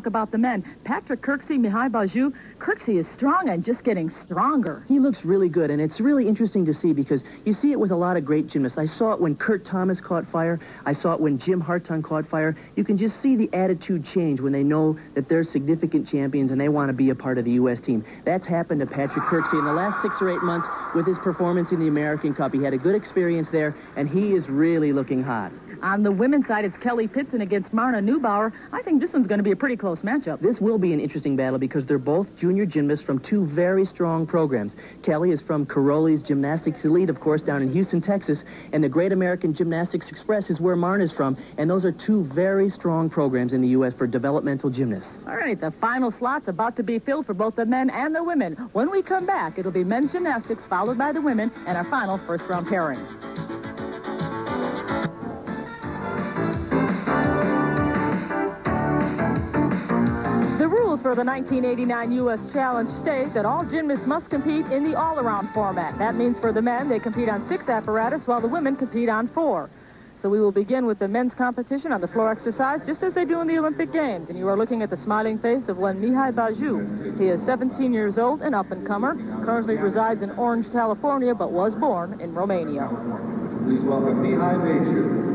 About the men, Patrick Kirksey, Mihai Bagiu. Kirksey is strong and just getting stronger. He looks really good, and it's really interesting to see because you see it with a lot of great gymnasts. I saw it when Kurt Thomas caught fire. I saw it when Jim Hartung caught fire. You can just see the attitude change when they know that they're significant champions and they want to be a part of the U.S. team. That's happened to Patrick Kirksey in the last 6 or 8 months with his performance in the American Cup. He had a good experience there, and he is really looking hot. On the women's side, it's Kelly Pitzen against Marna Neubauer. I think this one's going to be a pretty close matchup. This will be an interesting battle because they're both junior gymnasts from 2 very strong programs. Kelly is from Kirksey's Gymnastics Elite, of course, down in Houston, Texas, and the Great American Gymnastics Express is where Marna's from, and those are 2 very strong programs in the U.S. for developmental gymnasts. All right, the final slot's about to be filled for both the men and the women. When we come back, it'll be men's gymnastics followed by the women and our final first-round pairing. The rules for the 1989 U.S. Challenge state that all gymnasts must compete in the all-around format. That means for the men, they compete on 6 apparatus, while the women compete on 4. So we will begin with the men's competition on the floor exercise, just as they do in the Olympic Games. And you are looking at the smiling face of one Mihai Bagiu. He is 17 years old, an up-and-comer, currently resides in Orange, California, but was born in Romania. Please welcome Mihai Bagiu.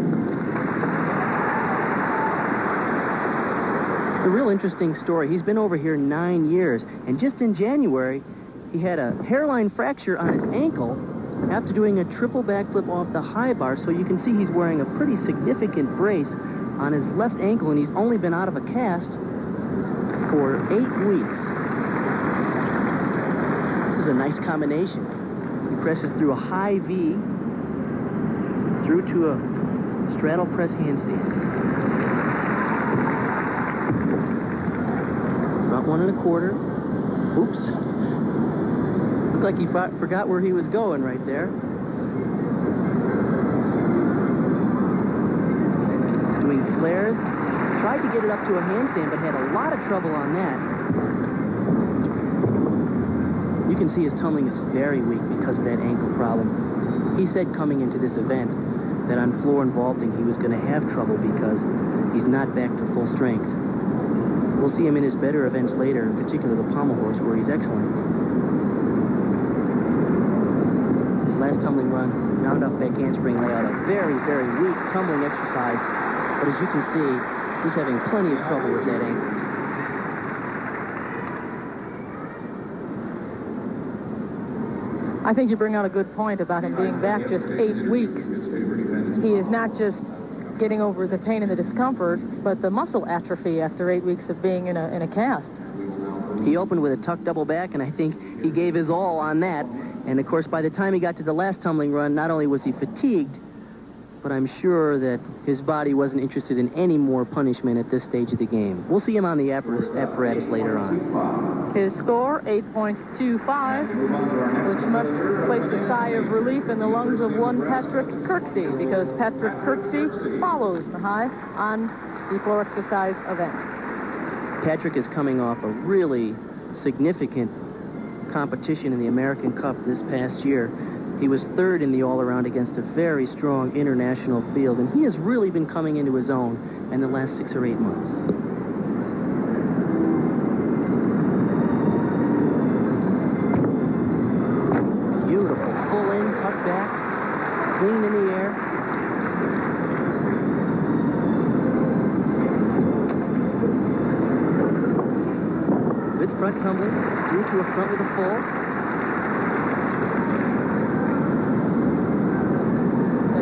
It's a real interesting story. He's been over here 9 years, and just in January, he had a hairline fracture on his ankle after doing a triple backflip off the high bar, so you can see he's wearing a pretty significant brace on his left ankle, and he's only been out of a cast for 8 weeks. This is a nice combination. He presses through a high V, through to a straddle press handstand. Front 1 1/4. Oops. Looked like he forgot where he was going right there. Doing flares. Tried to get it up to a handstand, but had a lot of trouble on that. You can see his tumbling is very weak because of that ankle problem. He said coming into this event that on floor and vaulting he was going to have trouble because he's not back to full strength. We'll see him in his better events later, in particular the pommel horse, where he's excellent. His last tumbling run, round off back handspring layout, a very, very weak tumbling exercise. But as you can see, he's having plenty of trouble with that ankle. I think you bring out a good point about him being back just 8 weeks. He is not just getting over the pain and the discomfort, but the muscle atrophy after 8 weeks of being in a cast. He opened with a tuck double back, and I think he gave his all on that. And of course, by the time he got to the last tumbling run, not only was he fatigued, but I'm sure that his body wasn't interested in any more punishment at this stage of the game. We'll see him on the apparatus later on. His score, 8.25, which must place a sigh of relief in the lungs of one Patrick Kirksey, because Patrick Kirksey follows Mihai on the floor exercise event. Patrick is coming off a really significant competition in the American Cup this past year. He was 3rd in the all-around against a very strong international field, and he has really been coming into his own in the last 6 or 8 months. Beautiful. Pull in, tuck back, clean in the air. Good front tumbling, through to a front with a full.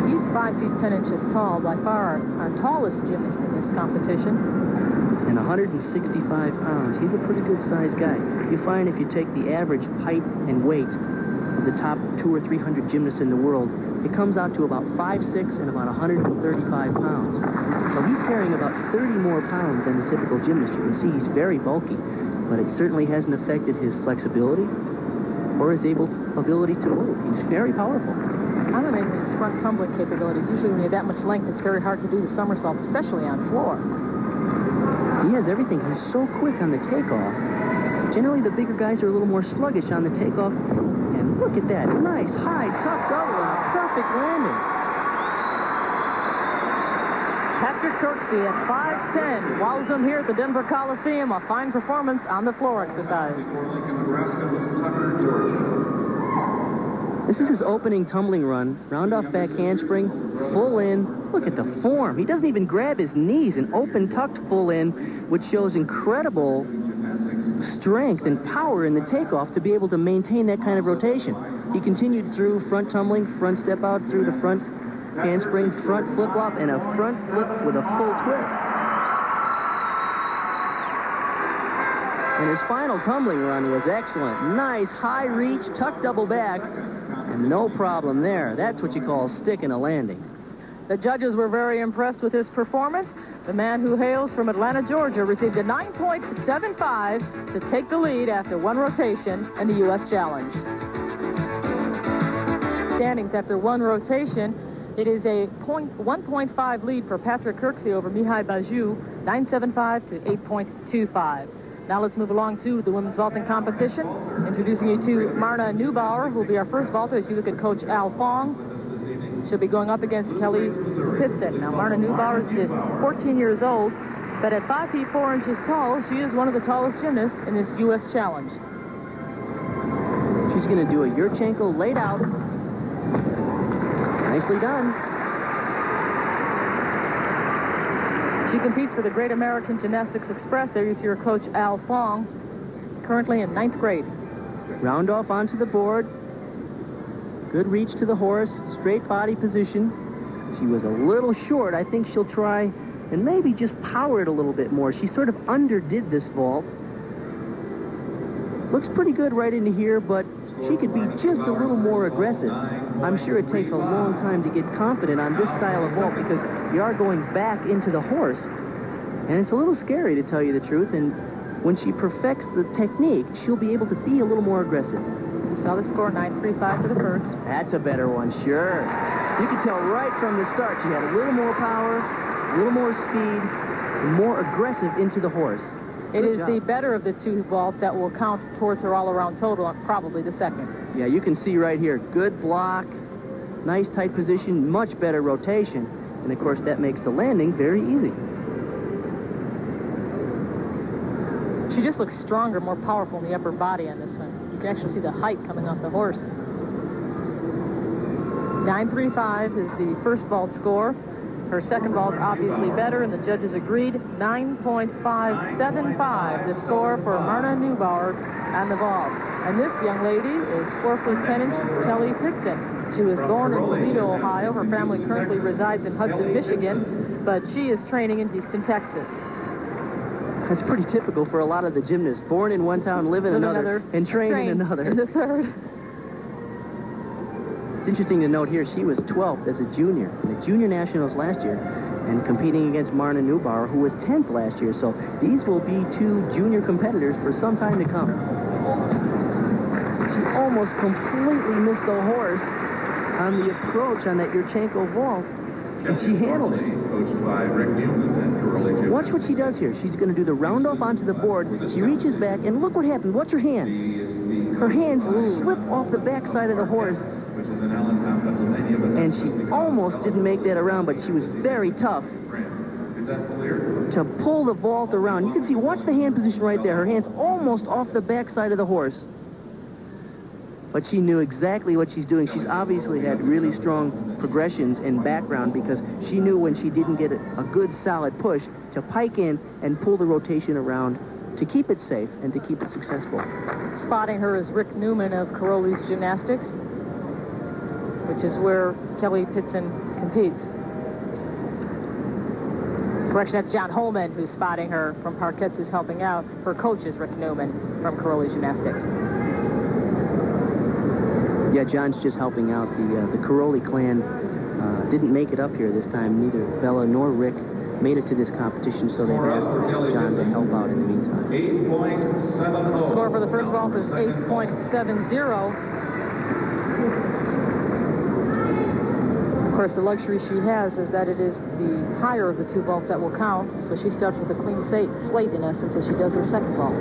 He's 5 feet 10 inches tall, by far our tallest gymnast in this competition. And 165 pounds. He's a pretty good-sized guy. You find if you take the average height and weight of the top 200 or 300 gymnasts in the world, it comes out to about 5'6" and about 135 pounds. So he's carrying about 30 more pounds than the typical gymnast. You can see he's very bulky, but it certainly hasn't affected his flexibility or his ability to move. He's very powerful. I'm amazed at his front tumbling capabilities. Usually when you have that much length, it's very hard to do the somersaults, especially on floor. He has everything. He's so quick on the takeoff. Generally, the bigger guys are a little more sluggish on the takeoff. And look at that. Nice, high, tough double, and a perfect landing. Patrick Kirksey at 5'10". Wows him here at the Denver Coliseum. A fine performance on the floor exercise. For Lincoln, Nebraska, was Tucker, Georgia. This is his opening tumbling run. Round off back handspring, full in. Look at the form. He doesn't even grab his knees. An open tucked full in, which shows incredible strength and power in the takeoff to be able to maintain that kind of rotation. He continued through front tumbling, front step out through the front handspring, front flip-flop, and a front flip with a full twist. And his final tumbling run was excellent. Nice high reach, tuck double back, and no problem there. That's what you call sticking a landing. The judges were very impressed with his performance. The man who hails from Atlanta, Georgia, received a 9.75 to take the lead after one rotation in the U.S. Challenge. Standings after one rotation, it is a 1.5 lead for Patrick Kirksey over Mihai Bagiu, 9.75 to 8.25. Now let's move along to the women's vaulting competition. Introducing you to Marna Neubauer, who will be our first vaulter as you look at Coach Al Fong. She'll be going up against Kelly Pitzen. Now, Marna Neubauer is just 14 years old, but at 5 feet 4 inches tall, she is one of the tallest gymnasts in this U.S. Challenge. She's going to do a Yurchenko laid out. Nicely done. She competes for the Great American Gymnastics Express. There you see her coach, Al Fong, currently in 9th grade. Round off onto the board. Good reach to the horse, straight body position. She was a little short. I think she'll try and maybe just power it a little bit more. She sort of underdid this vault. Looks pretty good right into here, but she could be just a little more aggressive. I'm sure it takes a long time to get confident on this style of vault because you are going back into the horse. And it's a little scary, to tell you the truth. And when she perfects the technique, she'll be able to be a little more aggressive. You saw the score, 9.35 for the first. That's a better one, sure. You could tell right from the start she had a little more power, a little more speed, and more aggressive into the horse. It is the better of the two vaults that will count towards her all-around total, probably the second. Yeah, you can see right here, good block, nice tight position, much better rotation. And of course, that makes the landing very easy. She just looks stronger, more powerful in the upper body on this one. You can actually see the height coming off the horse. 9.35 is the first vault score. Her second vault obviously better, and the judges agreed. 9.575, the score for Marna Neubauer on the vault. And this young lady is 4'10" Kelly Pitzen. She was born in Toledo, Ohio. Her family currently resides in Hudson, Michigan, but she is training in Houston, Texas. That's pretty typical for a lot of the gymnasts. Born in one town, live in another, and train in another. In the third. It's interesting to note here, she was 12th as a junior in the Junior Nationals last year and competing against Marna Neubauer, who was 10th last year. So these will be two junior competitors for some time to come. She almost completely missed the horse on the approach on that Yurchenko vault, and she handled it. Watch what she does here. She's going to do the round off onto the board. She reaches back, and look what happened. Watch her hands. Her hands slip off the backside of the horse, and she almost didn't make that around, but she was very tough to pull the vault around. You can see, watch the hand position right there. Her hands almost off the backside of the horse. But she knew exactly what she's doing. She's obviously had really strong progressions in background because she knew when she didn't get a good solid push to pike in and pull the rotation around to keep it safe and to keep it successful. Spotting her is Rick Newman of Kirksey Gymnastics, which is where Kelly Pitzen competes. Correction, that's John Holman who's spotting her from Parkettes, who's helping out. Her coach is Rick Newman from Kirksey Gymnastics. Yeah, John's just helping out. The Kirksey clan didn't make it up here this time. Neither Bella nor Rick made it to this competition, so they've asked John to help out in the meantime. 8.70. Score for the first vault is 8.70. Of course, the luxury she has is that it is the higher of the two vaults that will count, so she starts with a clean slate in essence as she does her second vault.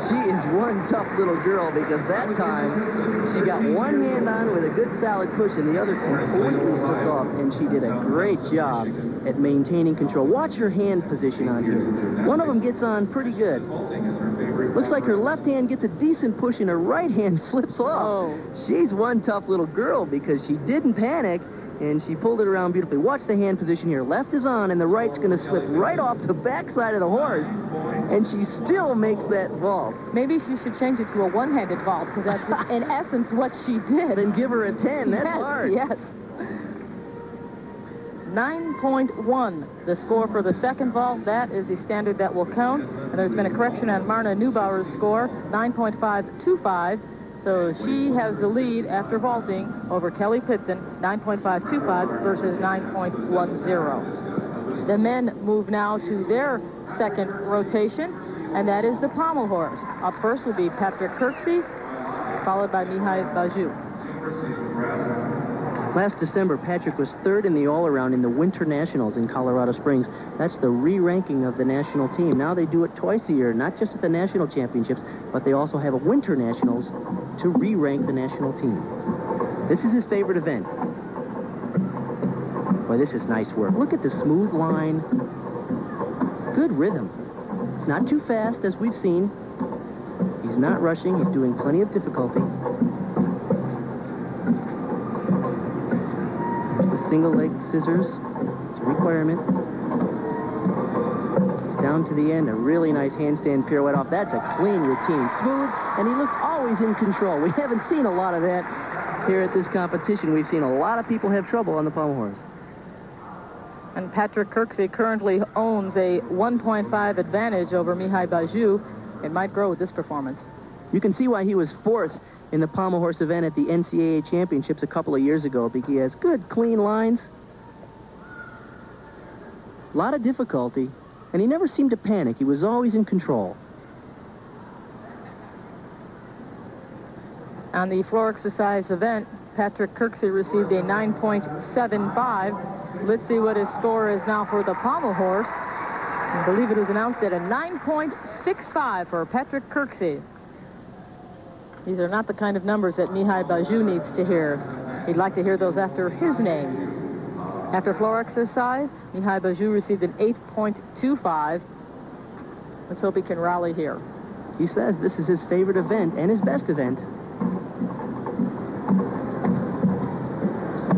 She is one tough little girl because that time she got one hand on with a good solid push and the other completely slipped off, and she did a great job at maintaining control. Watch her hand position on here. One of them gets on pretty good. Looks like her left hand gets a decent push and her right hand slips off. Oh. She's one tough little girl because she didn't panic and she pulled it around beautifully. Watch the hand position here. Left is on and the right's going to slip right off the backside of the horse, and she still makes that vault. Maybe she should change it to a one-handed vault, because that's in essence what she did. And give her a 10. That's hard. Yes. 9.1, the score for the second vault. That is the standard that will count. And there's been a correction on Marna Neubauer's score, 9.525. So she has the lead after vaulting over Kelly Pitzen, 9.525 versus 9.10. The men move now to their second rotation, and that is the pommel horse. Up first will be Patrick Kirksey, followed by Mihai Bagiu. Last December, Patrick was third in the all-around in the Winter Nationals in Colorado Springs. That's the re-ranking of the national team. Now they do it twice a year, not just at the national championships, but they also have a Winter Nationals to re-rank the national team. This is his favorite event. Boy, this is nice work. Look at the smooth line. Good rhythm. It's not too fast, as we've seen. He's not rushing. He's doing plenty of difficulty. The single-leg scissors. It's a requirement. It's down to the end. A really nice handstand pirouette off. That's a clean routine. Smooth, and he looked always in control. We haven't seen a lot of that here at this competition. We've seen a lot of people have trouble on the pommel horse. And Patrick Kirksey currently owns a 1.5 advantage over Mihai Bagiu. It might grow with this performance. You can see why he was fourth in the pommel horse event at the NCAA championships a couple of years ago, because he has good, clean lines. A lot of difficulty, and he never seemed to panic. He was always in control. On the floor exercise event, Patrick Kirksey received a 9.75. Let's see what his score is now for the pommel horse. I believe it was announced at a 9.65 for Patrick Kirksey. These are not the kind of numbers that Mihai Bagiu needs to hear. He'd like to hear those after his name. After floor exercise, Mihai Bagiu received an 8.25. Let's hope he can rally here. He says this is his favorite event and his best event.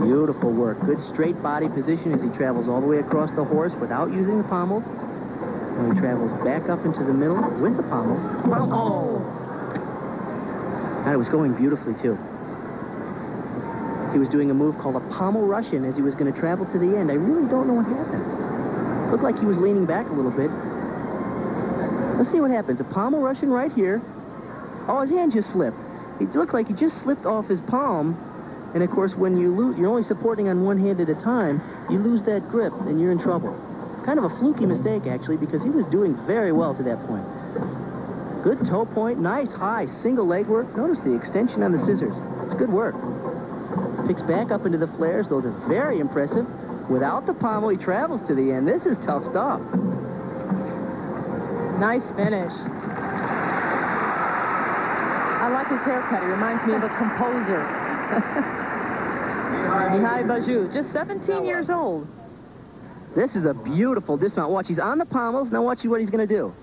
Beautiful work. Good straight body position as he travels all the way across the horse without using the pommels. And he travels back up into the middle with the pommels. Oh! And it was going beautifully, too. He was doing a move called a pommel Russian as he was going to travel to the end. I really don't know what happened. Looked like he was leaning back a little bit. Let's see what happens. A pommel Russian right here. Oh, his hand just slipped. It looked like he just slipped off his palm. And, of course, when you lose, you're only supporting on one hand at a time, you lose that grip, and you're in trouble. Kind of a fluky mistake, actually, because he was doing very well to that point. Good toe point, nice high single leg work. Notice the extension on the scissors. It's good work. Picks back up into the flares. Those are very impressive. Without the pommel, he travels to the end. This is tough stuff. Nice finish. I like his haircut. He reminds me of a composer. Mihai Bagiu, just 17 years old. This is a beautiful dismount. Watch, he's on the pommels. Now watch what he's going to do.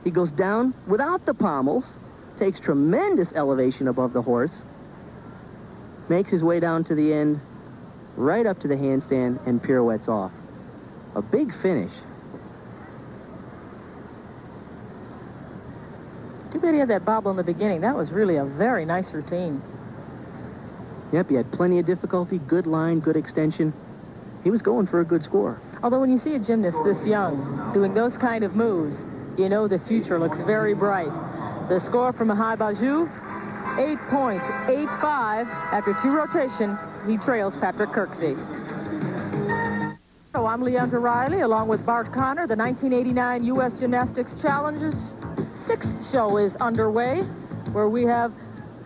He goes down without the pommels, takes tremendous elevation above the horse, makes his way down to the end, right up to the handstand, and pirouettes off. A big finish. Too bad he had that bobble in the beginning. That was really a very nice routine. Yep, he had plenty of difficulty, good line, good extension. He was going for a good score. Although when you see a gymnast this young doing those kind of moves, you know the future looks very bright. The score from Mihai Bagiu, 8.85. After two rotations, he trails Patrick Kirksey. So I'm Leandra Riley, along with Bart Connor. The 1989 U.S. Gymnastics Challenges sixth show is underway, where we have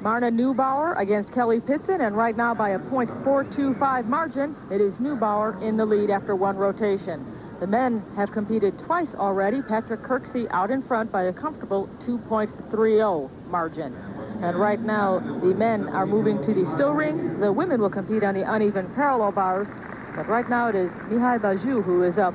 Marna Neubauer against Kelly Pitzen, and right now by a .425 margin, it is Neubauer in the lead after one rotation. The men have competed twice already. Patrick Kirksey out in front by a comfortable 2.30 margin. And right now, the men are moving to the still rings. The women will compete on the uneven parallel bars. But right now, it is Mihai Bagiu who is up.